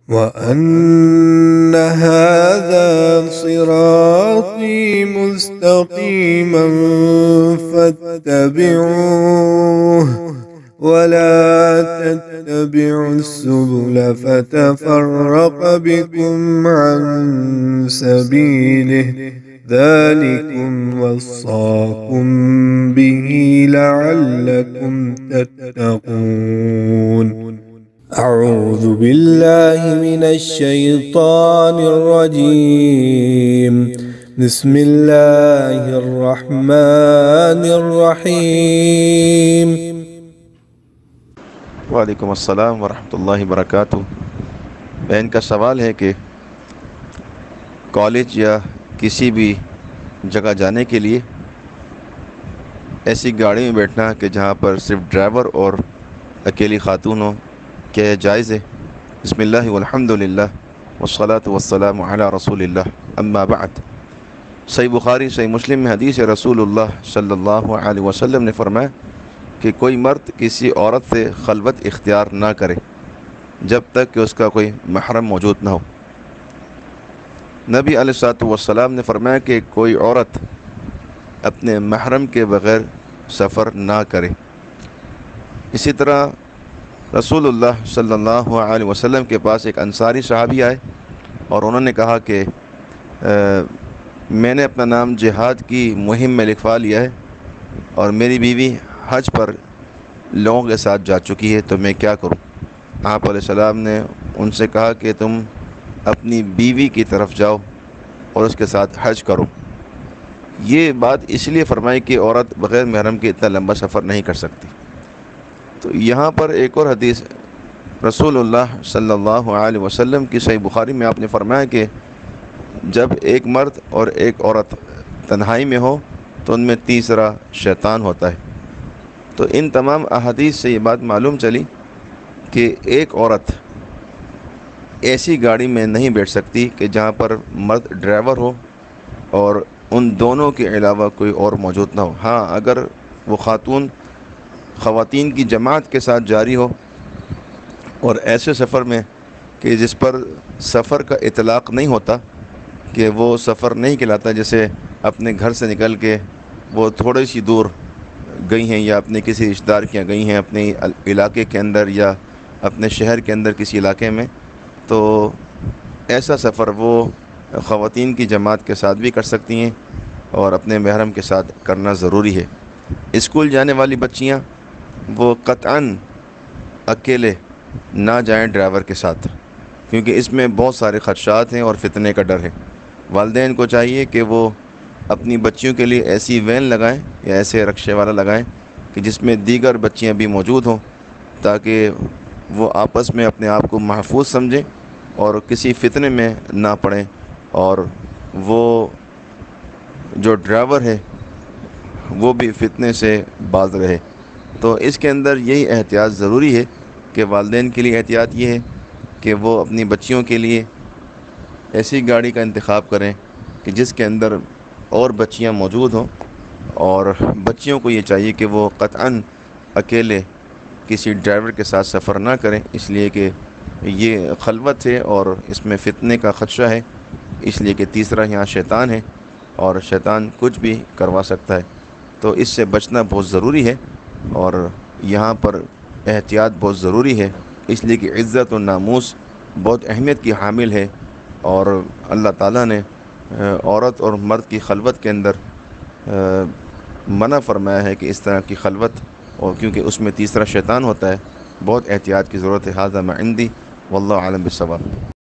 وأن هذا صراطي مستقيما فاتبعوه ولا تتبعوا السبل فتفرق بكم عن سبيله ذلكم وصاكم به لعلكم تتقون. أعوذ بالله من الشيطان الرجيم. بسم الله الرحمن الرحيم. وعلیکم السلام ورحمۃ اللہ وبرکاتہ۔ بہن کا سوال ہے کہ کالج یا کسی بھی جگہ جانے کے لیے ایسی گاڑی میں بیٹھنا کہ جہاں پر صرف ڈرائیور اور اکیلی خاتون ہو، کیا یہ جائز ہے؟ بسم اللہ والحمد للہ والصلاة والسلام علی رسول اللہ، اما بعد۔ صحیح بخاری صحیح مسلم میں حدیث رسول اللہ صلی اللہ علیہ وسلم نے فرمایا کہ کوئی مرد کسی عورت سے خلوت اختیار نہ کرے جب تک کہ اس کا کوئی محرم موجود نہ ہو۔ نبی علیہ الصلوۃ والسلام نے فرمایا کہ کوئی عورت اپنے محرم کے بغیر سفر نہ کرے۔ اسی طرح رسول اللہ صلی اللہ علیہ وسلم کے پاس ایک انصاری صحابی آئے اور انہوں نے کہا کہ میں نے اپنا نام جہاد کی مہم میں لکھوا لیا ہے اور میری بیوی حج پر لوگوں کے ساتھ جا چکی ہے، تو میں کیا کروں؟ آپ علیہ السلام نے ان سے کہا کہ تم اپنی بیوی کی طرف جاؤ اور اس کے ساتھ حج کرو۔ یہ بات اس لیے فرمائی کہ عورت بغیر محرم کے اتنا لمبا سفر نہیں کر سکتی۔ تو یہاں پر ایک اور حدیث رسول اللہ صلی اللہ علیہ وسلم کی صحیح بخاری میں آپ نے فرمایا کہ جب ایک مرد اور ایک عورت تنہائی میں ہو تو ان میں تیسرا شیطان ہوتا ہے۔ تو ان تمام احادیث سے یہ بات معلوم چلی کہ ایک عورت ایسی گاڑی میں نہیں بیٹھ سکتی کہ جہاں پر مرد ڈرائیور ہو اور ان دونوں کے علاوہ کوئی اور موجود نہ ہو۔ ہاں، اگر وہ خواتین کی جماعت کے ساتھ جاری ہو اور ایسے سفر میں کہ جس پر سفر کا اطلاق نہیں ہوتا، کہ وہ سفر نہیں کہلاتا، جیسے اپنے گھر سے نکل کے وہ تھوڑی سی دور گئی ہیں یا اپنے کسی رشتہ دار کے گئی ہیں اپنے علاقے کے اندر یا اپنے شہر کے اندر کسی علاقے میں، تو ایسا سفر وہ خواتین کی جماعت کے ساتھ بھی کر سکتی ہیں اور اپنے محرم کے ساتھ کرنا ضروری ہے۔ اسکول جانے والی بچیاں وہ قطعاً اکیلے نہ جائیں ڈرائیور کے ساتھ، کیونکہ اس میں بہت سارے خدشات ہیں اور فتنے کا ڈر ہے۔ والدین کو چاہیے کہ وہ اپنی بچیوں کے لیے ایسی وین لگائیں یا ایسے رکشے والا لگائیں کہ جس میں دیگر بچیاں بھی موجود ہوں، تاکہ وہ آپس میں اپنے آپ کو محفوظ سمجھیں اور کسی فتنے میں نہ پڑیں، اور وہ جو ڈرائیور ہے وہ بھی فتنے سے باز رہے۔ تو اس کے اندر یہی احتیاط ضروری ہے کہ والدین کے لیے احتیاط یہ ہے کہ وہ اپنی بچیوں کے لیے ایسی گاڑی کا انتخاب کریں کہ جس کے اندر اور بچیاں موجود ہوں، اور بچیوں کو یہ چاہیے کہ وہ قطعاً اکیلے کسی ڈرائیور کے ساتھ سفر نہ کریں، اس لیے کہ یہ خلوت ہے اور اس میں فتنے کا خدشہ ہے، اس لیے کہ تیسرا یہاں شیطان ہے اور شیطان کچھ بھی کروا سکتا ہے۔ تو اس سے بچنا بہت ضروری ہے اور یہاں پر احتیاط بہت ضروری ہے، اس لیے کہ عزت و ناموس بہت اہمیت کی حامل ہے، اور اللہ تعالیٰ نے عورت اور مرد کی خلوت کے اندر منع فرمایا ہے کہ اس طرح کی خلوت، اور کیونکہ اس میں تیسرا شیطان ہوتا ہے، بہت احتیاط کی ضرورت ہے۔ ھذا ما عندی واللہ اعلم بالصواب۔